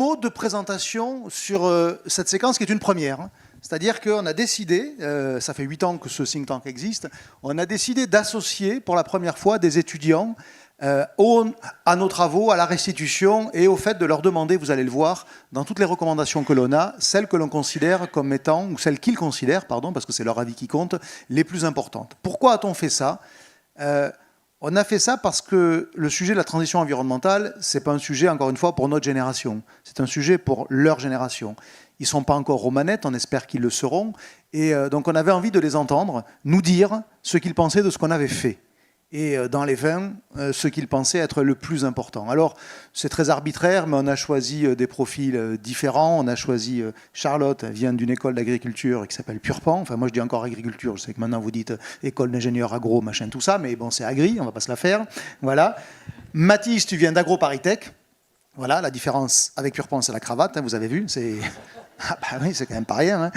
tableau de présentation sur cette séquence qui est une première. Hein. C'est-à-dire qu'on a décidé, ça fait 8 ans que ce think tank existe, on a décidé d'associer pour la première fois des étudiants à nos travaux, à la restitution et au fait de leur demander, vous allez le voir, dans toutes les recommandations que l'on a, celles que l'on considère comme étant, ou celles qu'ils considèrent, pardon, parce que c'est leur avis qui compte, les plus importantes. Pourquoi a-t-on fait ça ? On a fait ça parce que le sujet de la transition environnementale, ce n'est pas un sujet, encore une fois, pour notre génération. C'est un sujet pour leur génération. Ils ne sont pas encore aux manettes, on espère qu'ils le seront. Et donc on avait envie de les entendre nous dire ce qu'ils pensaient de ce qu'on avait fait. Et dans les 20, ce qu'ils pensaient être le plus important. Alors, c'est très arbitraire, mais on a choisi des profils différents. On a choisi Charlotte, elle vient d'une école d'agriculture qui s'appelle Purpan. Enfin, moi, je dis encore agriculture. Je sais que maintenant, vous dites école d'ingénieur agro, machin, tout ça. Mais bon, c'est agri, on ne va pas se la faire. Voilà. Mathis, tu viens d'AgroParisTech. Voilà, la différence avec Purpan, c'est la cravate, hein, vous avez vu. C'est... Ah bah oui, c'est quand même pas rien. Hein.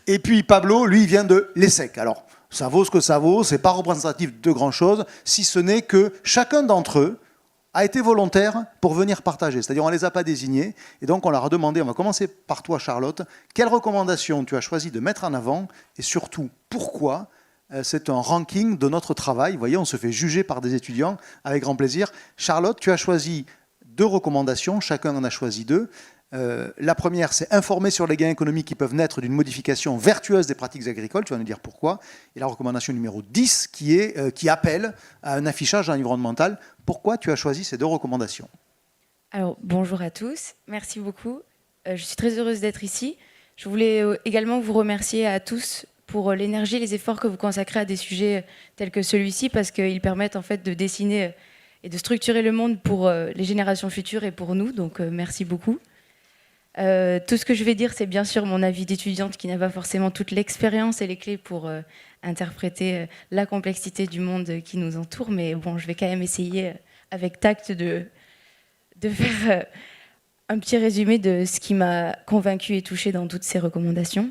Et puis Pablo, lui, il vient de l'ESSEC. Alors, ça vaut ce que ça vaut, c'est pas représentatif de grand-chose, si ce n'est que chacun d'entre eux a été volontaire pour venir partager. C'est-à-dire, on ne les a pas désignés, et donc on leur a demandé, on va commencer par toi, Charlotte, quelles recommandations tu as choisi de mettre en avant, et surtout, pourquoi ? C'est un ranking de notre travail. Vous voyez, on se fait juger par des étudiants avec grand plaisir. Charlotte, tu as choisi 2 recommandations, chacun en a choisi 2. La première, c'est informer sur les gains économiques qui peuvent naître d'une modification vertueuse des pratiques agricoles. Tu vas nous dire pourquoi. Et la recommandation numéro 10, qui appelle à un affichage environnemental. Pourquoi tu as choisi ces 2 recommandations ? Alors, bonjour à tous. Merci beaucoup. Je suis très heureuse d'être ici. Je voulais également vous remercier à tous pour l'énergie et les efforts que vous consacrez à des sujets tels que celui-ci, parce qu'ils permettent en fait de dessiner et de structurer le monde pour les générations futures et pour nous. Donc, merci beaucoup. Tout ce que je vais dire, c'est bien sûr mon avis d'étudiante qui n'a pas forcément toute l'expérience et les clés pour interpréter la complexité du monde qui nous entoure, mais bon, je vais quand même essayer avec tact de faire un petit résumé de ce qui m'a convaincue et touchée dans toutes ces recommandations.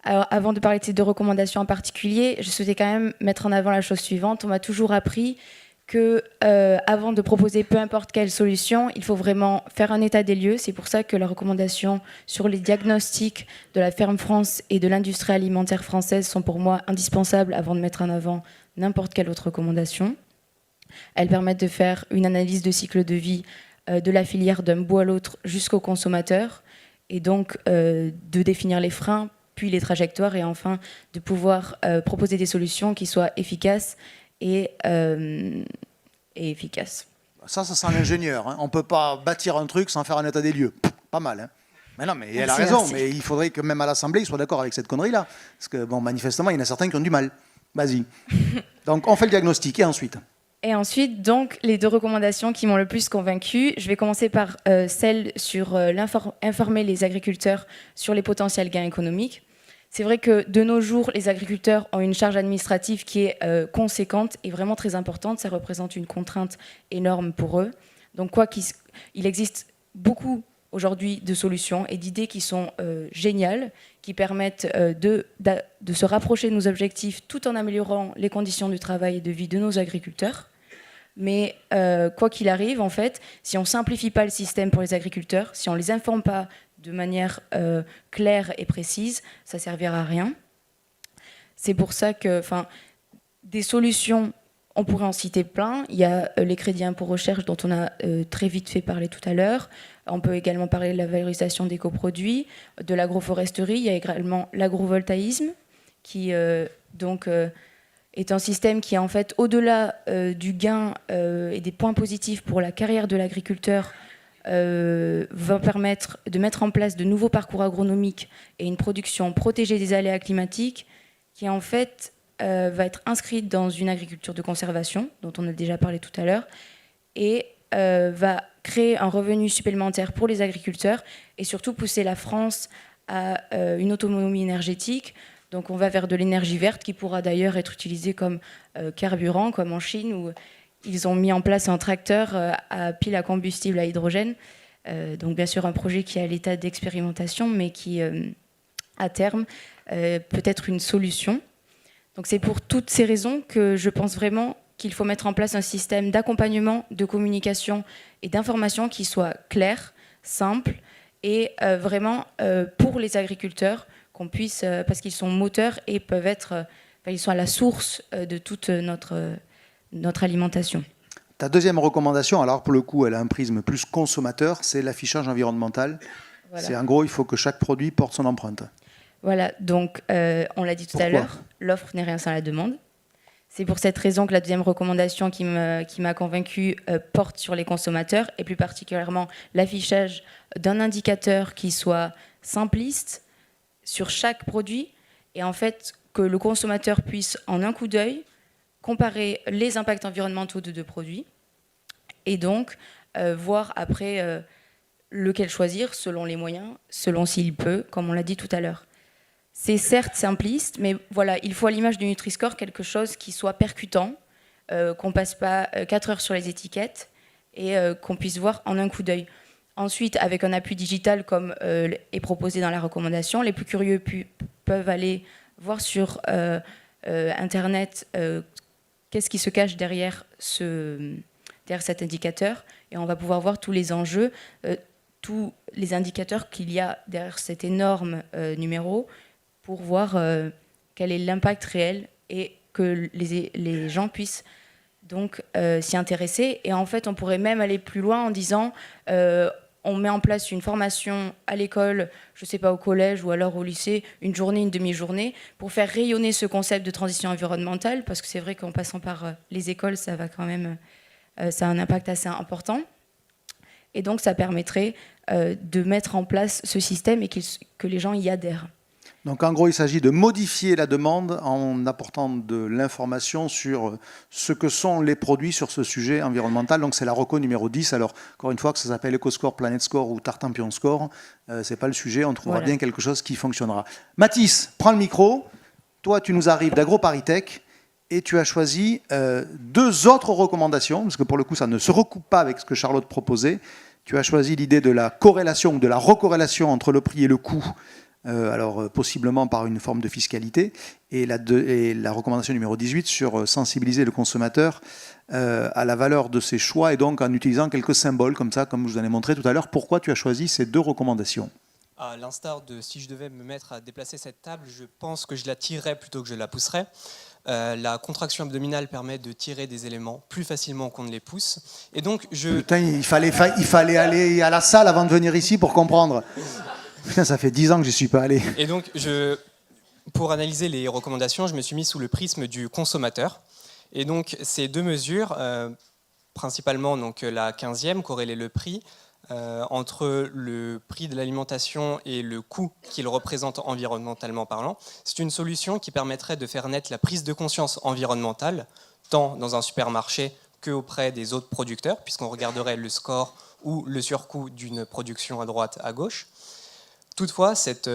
Alors, avant de parler de ces 2 recommandations en particulier, je souhaitais quand même mettre en avant la chose suivante. On m'a toujours appris que avant de proposer peu importe quelle solution, il faut vraiment faire un état des lieux. C'est pour ça que la recommandation sur les diagnostics de la Ferme France et de l'industrie alimentaire française sont pour moi indispensables avant de mettre en avant n'importe quelle autre recommandation. Elles permettent de faire une analyse de cycle de vie de la filière d'un bout à l'autre jusqu'au consommateur, et donc de définir les freins, puis les trajectoires, et enfin de pouvoir proposer des solutions qui soient efficaces et efficace. Ça sent l'ingénieur. Hein. On ne peut pas bâtir un truc sans faire un état des lieux. Pas mal. Hein. Mais non, mais elle a raison. Merci. Mais il faudrait que même à l'Assemblée, ils soient d'accord avec cette connerie-là. Parce que, bon, manifestement, il y en a certains qui ont du mal. Vas-y. Donc, on fait le diagnostic. Et ensuite ? Et ensuite, donc, les 2 recommandations qui m'ont le plus convaincue. Je vais commencer par celle sur informer les agriculteurs sur les potentiels gains économiques. C'est vrai que de nos jours, les agriculteurs ont une charge administrative qui est conséquente et vraiment très importante. Ça représente une contrainte énorme pour eux. Donc, il existe beaucoup aujourd'hui de solutions et d'idées qui sont géniales, qui permettent de se rapprocher de nos objectifs tout en améliorant les conditions de travail et de vie de nos agriculteurs. Mais quoi qu'il arrive, en fait, si on ne simplifie pas le système pour les agriculteurs, si on ne les informe pas de manière claire et précise, ça ne servira à rien. C'est pour ça que, des solutions, on pourrait en citer plein. Il y a les crédits impôt recherche dont on a très vite fait parler tout à l'heure. On peut également parler de la valorisation des coproduits, de l'agroforesterie. Il y a également l'agrovoltaïsme qui est un système qui est en fait au-delà du gain et des points positifs pour la carrière de l'agriculteur, va permettre de mettre en place de nouveaux parcours agronomiques et une production protégée des aléas climatiques qui en fait va être inscrite dans une agriculture de conservation dont on a déjà parlé tout à l'heure et va créer un revenu supplémentaire pour les agriculteurs et surtout pousser la France à une autonomie énergétique. Donc on va vers de l'énergie verte qui pourra d'ailleurs être utilisée comme carburant, comme en Chine où ils ont mis en place un tracteur à pile à combustible à hydrogène. Donc bien sûr un projet qui est à l'état d'expérimentation, mais qui, à terme, peut être une solution. Donc c'est pour toutes ces raisons que je pense vraiment qu'il faut mettre en place un système d'accompagnement, de communication et d'information qui soit clair, simple et vraiment pour les agriculteurs, qu'on puisse, parce qu'ils sont moteurs et peuvent être, ils sont à la source de toute notre alimentation. Ta deuxième recommandation, alors pour le coup, elle a un prisme plus consommateur, c'est l'affichage environnemental. Voilà. C'est en gros, il faut que chaque produit porte son empreinte. Voilà, donc on l'a dit tout à l'heure, l'offre n'est rien sans la demande. C'est pour cette raison que la deuxième recommandation qui m'a convaincue porte sur les consommateurs et plus particulièrement l'affichage d'un indicateur qui soit simpliste sur chaque produit et en fait que le consommateur puisse en un coup d'œil comparer les impacts environnementaux de deux produits et donc voir après lequel choisir selon les moyens, selon s'il peut, comme on l'a dit tout à l'heure. C'est certes simpliste, mais voilà, il faut à l'image du Nutri-Score quelque chose qui soit percutant, qu'on passe pas 4 heures sur les étiquettes et qu'on puisse voir en un coup d'œil. Ensuite, avec un appui digital comme est proposé dans la recommandation, les plus curieux peuvent aller voir sur Internet qu'est-ce qui se cache derrière cet indicateur et on va pouvoir voir tous les enjeux, tous les indicateurs qu'il y a derrière cet énorme numéro pour voir quel est l'impact réel et que les gens puissent donc s'y intéresser. Et en fait, on pourrait même aller plus loin en disant on met en place une formation à l'école, je ne sais pas, au collège ou alors au lycée, une journée, une demi-journée, pour faire rayonner ce concept de transition environnementale, parce que c'est vrai qu'en passant par les écoles, ça va quand même, ça a un impact assez important. Et donc, ça permettrait de mettre en place ce système et que les gens y adhèrent. Donc en gros, il s'agit de modifier la demande en apportant de l'information sur ce que sont les produits sur ce sujet environnemental. Donc c'est la reco numéro 10. Alors encore une fois, que ça s'appelle EcoScore, Planet Score ou Tartampion Score, c'est pas le sujet, on trouvera bien quelque chose qui fonctionnera. Mathis, prends le micro. Toi, tu nous arrives d'AgroParisTech et tu as choisi deux autres recommandations, parce que pour le coup, ça ne se recoupe pas avec ce que Charlotte proposait. Tu as choisi l'idée de la corrélation ou de la recorrélation entre le prix et le coût. Alors possiblement par une forme de fiscalité, et la recommandation numéro 18 sur sensibiliser le consommateur à la valeur de ses choix, et donc en utilisant quelques symboles comme ça, comme je vous en ai montré tout à l'heure. Pourquoi tu as choisi ces deux recommandations ? À l'instar de si je devais me mettre à déplacer cette table, je pense que je la tirerais plutôt que je la pousserais. La contraction abdominale permet de tirer des éléments plus facilement qu'on ne les pousse. Et donc Putain, il fallait aller à la salle avant de venir ici pour comprendre. Putain, ça fait 10 ans que je n'y suis pas allé. Et donc, pour analyser les recommandations, je me suis mis sous le prisme du consommateur. Et donc, ces deux mesures, principalement donc, la 15e, corréler le prix, entre le prix de l'alimentation et le coût qu'il représente environnementalement parlant, c'est une solution qui permettrait de faire naître la prise de conscience environnementale, tant dans un supermarché qu'auprès des autres producteurs, puisqu'on regarderait le score ou le surcoût d'une production à droite, à gauche. Toutefois, cette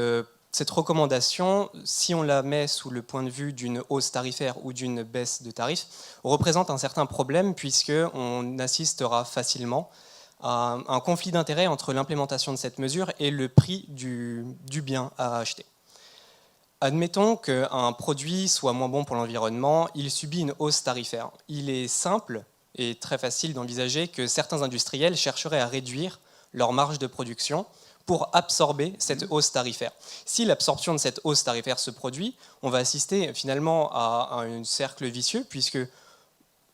recommandation, si on la met sous le point de vue d'une hausse tarifaire ou d'une baisse de tarifs, représente un certain problème puisqu'on assistera facilement à un conflit d'intérêts entre l'implémentation de cette mesure et le prix du bien à acheter. Admettons qu'un produit soit moins bon pour l'environnement, il subit une hausse tarifaire. Il est simple et très facile d'envisager que certains industriels chercheraient à réduire leur marge de production pour absorber cette hausse tarifaire. Si l'absorption de cette hausse tarifaire se produit, on va assister finalement à un cercle vicieux puisque,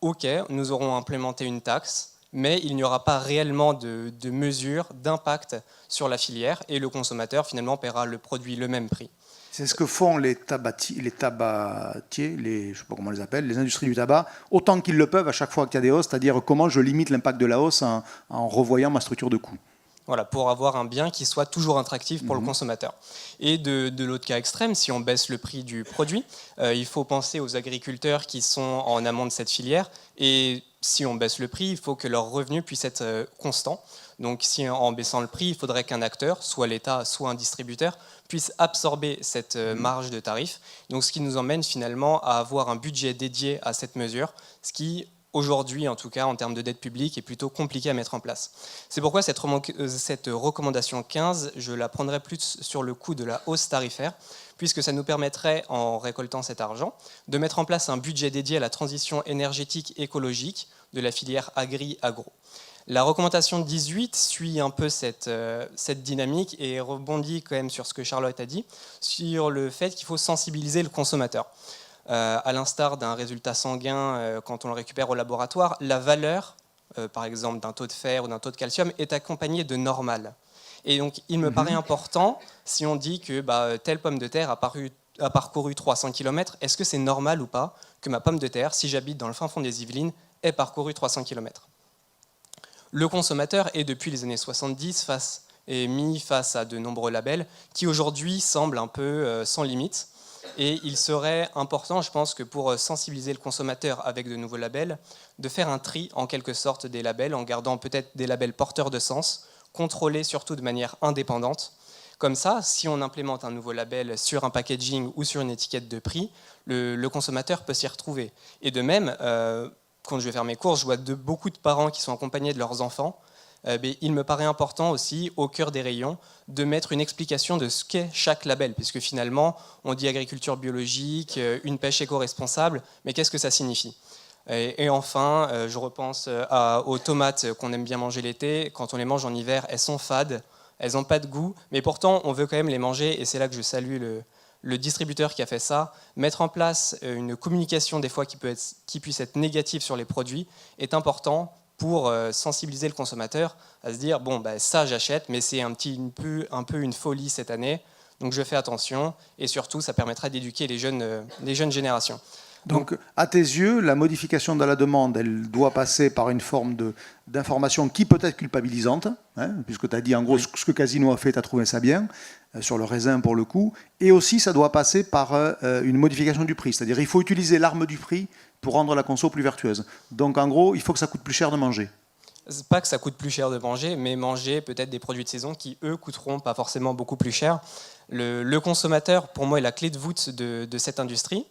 ok, nous aurons implémenté une taxe, mais il n'y aura pas réellement de mesure d'impact sur la filière et le consommateur finalement paiera le produit le même prix. C'est ce que font les tabatiers, je ne sais pas comment on les appelle, les industries du tabac, autant qu'ils le peuvent à chaque fois qu'il y a des hausses, c'est-à-dire comment je limite l'impact de la hausse en revoyant ma structure de coût. Voilà, pour avoir un bien qui soit toujours attractif pour le consommateur. Et de l'autre cas extrême, si on baisse le prix du produit, il faut penser aux agriculteurs qui sont en amont de cette filière. Et si on baisse le prix, il faut que leur revenu puisse être constant. Donc si en baissant le prix, il faudrait qu'un acteur, soit l'État, soit un distributeur, puisse absorber cette marge de tarif. Donc ce qui nous emmène finalement à avoir un budget dédié à cette mesure, ce qui aujourd'hui, en tout cas, en termes de dette publique, est plutôt compliqué à mettre en place. C'est pourquoi cette recommandation 15, je la prendrais plus sur le coût de la hausse tarifaire, puisque ça nous permettrait, en récoltant cet argent, de mettre en place un budget dédié à la transition énergétique écologique de la filière agri-agro. La recommandation 18 suit un peu cette dynamique et rebondit quand même sur ce que Charlotte a dit, sur le fait qu'il faut sensibiliser le consommateur. À l'instar d'un résultat sanguin, quand on le récupère au laboratoire, la valeur, par exemple d'un taux de fer ou d'un taux de calcium, est accompagnée de normal. Et donc il me paraît important, si on dit que telle pomme de terre a parcouru 300 km, est-ce que c'est normal ou pas que ma pomme de terre, si j'habite dans le fin fond des Yvelines, ait parcouru 300 km? Le consommateur est depuis les années 70 mis face à de nombreux labels qui aujourd'hui semblent un peu sans limite. Et il serait important, je pense, que pour sensibiliser le consommateur avec de nouveaux labels, de faire un tri en quelque sorte des labels, en gardant peut-être des labels porteurs de sens, contrôlés surtout de manière indépendante. Comme ça, si on implémente un nouveau label sur un packaging ou sur une étiquette de prix, le consommateur peut s'y retrouver. Et de même, quand je vais faire mes courses, je vois beaucoup de parents qui sont accompagnés de leurs enfants. Il me paraît important aussi, au cœur des rayons, de mettre une explication de ce qu'est chaque label, puisque finalement, on dit agriculture biologique, une pêche éco-responsable, mais qu'est-ce que ça signifie? Et enfin, je repense aux tomates qu'on aime bien manger l'été. Quand on les mange en hiver, elles sont fades, elles n'ont pas de goût, mais pourtant, on veut quand même les manger, et c'est là que je salue le distributeur qui a fait ça. Mettre en place une communication, des fois, qui puisse être négative sur les produits, est important pour sensibiliser le consommateur à se dire ça j'achète, mais c'est un peu une folie cette année, donc je fais attention, et surtout ça permettra d'éduquer les jeunes générations. Donc, à tes yeux, la modification de la demande, elle doit passer par une forme d'information qui peut être culpabilisante, puisque tu as dit en gros ce que Casino a fait, tu as trouvé ça bien, sur le raisin pour le coup, et aussi ça doit passer par une modification du prix, c'est-à-dire il faut utiliser l'arme du prix pour rendre la conso plus vertueuse. Donc en gros, il faut que ça coûte plus cher de manger. Pas que ça coûte plus cher de manger, mais manger peut-être des produits de saison qui, eux, coûteront pas forcément beaucoup plus cher. Le consommateur, pour moi, est la clé de voûte de cette industrie.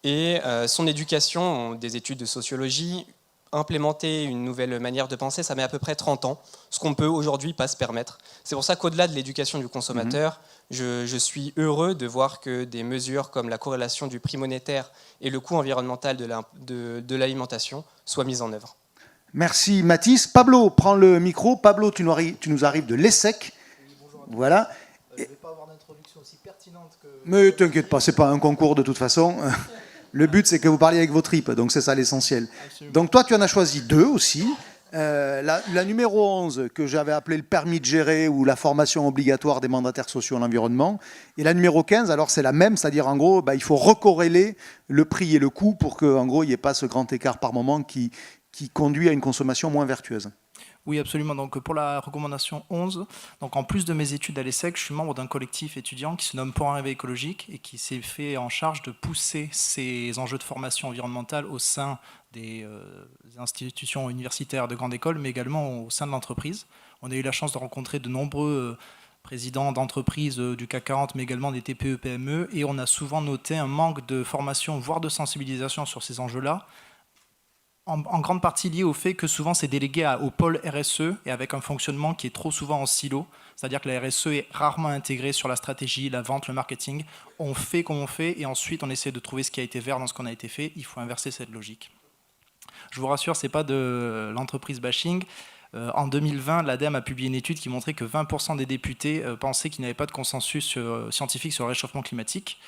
Et son éducation, des études de sociologie, implémenter une nouvelle manière de penser, ça met à peu près 30 ans, ce qu'on peut aujourd'hui pas se permettre. C'est pour ça qu'au-delà de l'éducation du consommateur, je suis heureux de voir que des mesures comme la corrélation du prix monétaire et le coût environnemental de l'alimentation soient mises en œuvre. Merci Mathis. Pablo, prends le micro. Pablo, tu nous arrives de l'ESSEC. Oui, bonjour. Voilà. Je ne vais pas avoir d'introduction aussi pertinente que... Mais t'inquiète pas, c'est pas un concours de toute façon. Le but, c'est que vous parliez avec vos tripes, donc c'est ça l'essentiel. Donc toi, tu en as choisi 2 aussi. La numéro 11, que j'avais appelée le permis de gérer ou la formation obligatoire des mandataires sociaux en environnement. Et la numéro 15, alors c'est la même, c'est-à-dire en gros, il faut recorréler le prix et le coût pour qu'en gros, il n'y ait pas ce grand écart par moment qui conduit à une consommation moins vertueuse. Oui, absolument. Donc, pour la recommandation 11, donc, en plus de mes études à l'ESSEC, je suis membre d'un collectif étudiant qui se nomme Pour un réveil écologique et qui s'est fait en charge de pousser ces enjeux de formation environnementale au sein des institutions universitaires de grande école, mais également au sein de l'entreprise. On a eu la chance de rencontrer de nombreux présidents d'entreprises du CAC 40, mais également des TPE, PME, et on a souvent noté un manque de formation, voire de sensibilisation sur ces enjeux-là, en grande partie lié au fait que souvent c'est délégué au pôle RSE et avec un fonctionnement qui est trop souvent en silo, c'est-à-dire que la RSE est rarement intégrée sur la stratégie, la vente, le marketing. On fait comme on fait et ensuite on essaie de trouver ce qui a été vert dans ce qu'on a été fait. Il faut inverser cette logique. Je vous rassure, ce n'est pas de l'entreprise bashing. En 2020, l'ADEME a publié une étude qui montrait que 20% des députés pensaient qu'il n'y avait pas de consensus scientifique sur le réchauffement climatique.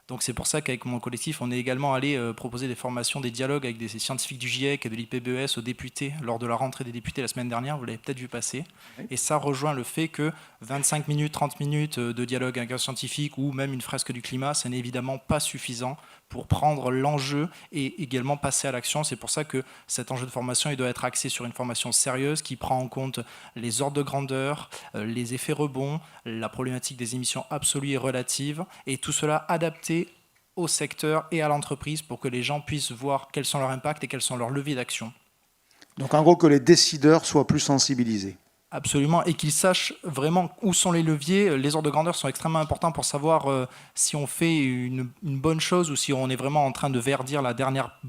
Donc c'est pour ça qu'avec mon collectif, on est également allé proposer des formations, des dialogues avec des scientifiques du GIEC et de l'IPBES aux députés lors de la rentrée des députés la semaine dernière, vous l'avez peut-être vu passer. Et ça rejoint le fait que 25 minutes, 30 minutes de dialogue avec un scientifique ou même une fresque du climat, ça n'est évidemment pas suffisant pour prendre l'enjeu et également passer à l'action. C'est pour ça que cet enjeu de formation il doit être axé sur une formation sérieuse qui prend en compte les ordres de grandeur, les effets rebonds, la problématique des émissions absolues et relatives, et tout cela adapté au secteur et à l'entreprise pour que les gens puissent voir quels sont leurs impacts et quels sont leurs leviers d'action. Donc en gros que les décideurs soient plus sensibilisés. Absolument, et qu'ils sachent vraiment où sont les leviers. Les ordres de grandeur sont extrêmement importants pour savoir si on fait une bonne chose ou si on est vraiment en train de verdir la dernière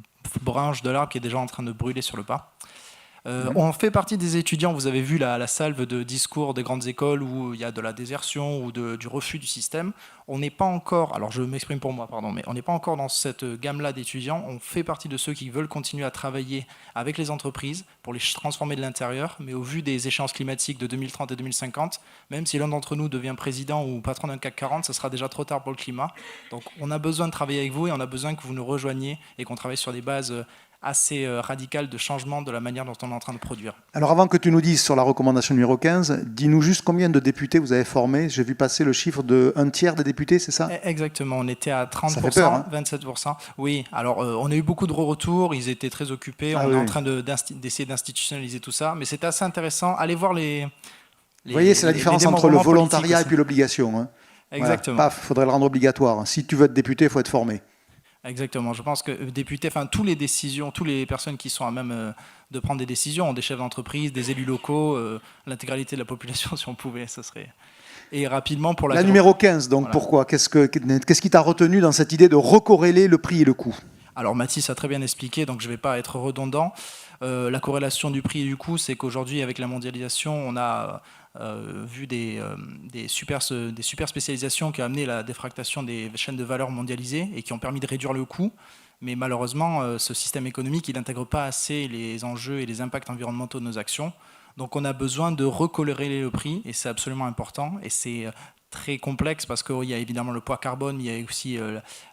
branche de l'arbre qui est déjà en train de brûler sur le pas. On fait partie des étudiants, vous avez vu la salve de discours des grandes écoles où il y a de la désertion ou du refus du système. On n'est pas encore, alors je m'exprime pour moi, pardon, mais on n'est pas encore dans cette gamme-là d'étudiants. On fait partie de ceux qui veulent continuer à travailler avec les entreprises pour les transformer de l'intérieur, mais au vu des échéances climatiques de 2030 et 2050, même si l'un d'entre nous devient président ou patron d'un CAC 40, ce sera déjà trop tard pour le climat. Donc on a besoin de travailler avec vous et on a besoin que vous nous rejoigniez et qu'on travaille sur des bases assez radical de changement de la manière dont on est en train de produire. Alors avant que tu nous dises sur la recommandation numéro 15, dis-nous juste combien de députés vous avez formés. J'ai vu passer le chiffre de 1/3 des députés, c'est ça? Exactement, on était à 30%, ça fait peur, hein. 27%. Oui, alors on a eu beaucoup de retours, ils étaient très occupés, on est en train d'essayer d'institutionnaliser tout ça, mais c'est assez intéressant. Allez voir les vous voyez, c'est la différence entre le volontariat et puis l'obligation. Hein. Exactement. Voilà. Paf, il faudrait le rendre obligatoire. Si tu veux être député, il faut être formé. Exactement. Je pense que députés, enfin, toutes les personnes qui sont à même de prendre des décisions, des chefs d'entreprise, des élus locaux, l'intégralité de la population, si on pouvait, ce serait. Et rapidement pour la numéro 15, donc voilà. Pourquoi? Qu'est-ce qui t'a retenu dans cette idée de recorréler le prix et le coût? Alors Mathis a très bien expliqué, donc je ne vais pas être redondant. La corrélation du prix et du coût, c'est qu'aujourd'hui, avec la mondialisation, on a vu des super spécialisations qui ont amené la défractation des chaînes de valeur mondialisées et qui ont permis de réduire le coût. Mais malheureusement, ce système économique, il n'intègre pas assez les enjeux et les impacts environnementaux de nos actions. Donc on a besoin de recorréler le prix et c'est absolument important. Et c'est très complexe parce qu'il y a évidemment le poids carbone, mais il y a aussi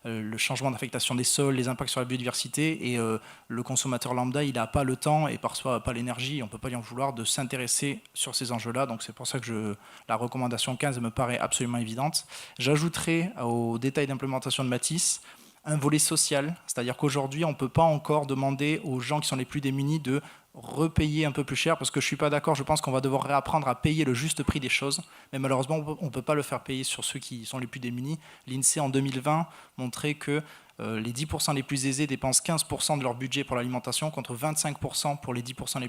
le changement d'affectation des sols, les impacts sur la biodiversité, et le consommateur lambda, il n'a pas le temps et parfois pas l'énergie, on ne peut pas lui en vouloir, de s'intéresser sur ces enjeux-là. Donc c'est pour ça que la recommandation 15 me paraît absolument évidente. J'ajouterai au détail d'implémentation de Mathis un volet social, c'est-à-dire qu'aujourd'hui, on ne peut pas encore demander aux gens qui sont les plus démunis de repayer un peu plus cher, parce que je ne suis pas d'accord, je pense qu'on va devoir réapprendre à payer le juste prix des choses, mais malheureusement, on ne peut pas le faire payer sur ceux qui sont les plus démunis. L'INSEE, en 2020, montrait que les 10% les plus aisés dépensent 15% de leur budget pour l'alimentation, contre 25% pour les 10%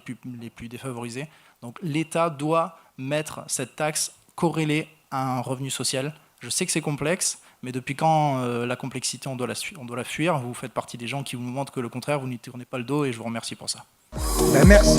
les plus défavorisés. Donc l'État doit mettre cette taxe corrélée à un revenu social. Je sais que c'est complexe, mais depuis quand la complexité, on doit la fuir? Vous faites partie des gens qui vous montrent que le contraire, vous n'y tournez pas le dos, et je vous remercie pour ça. Ben merci.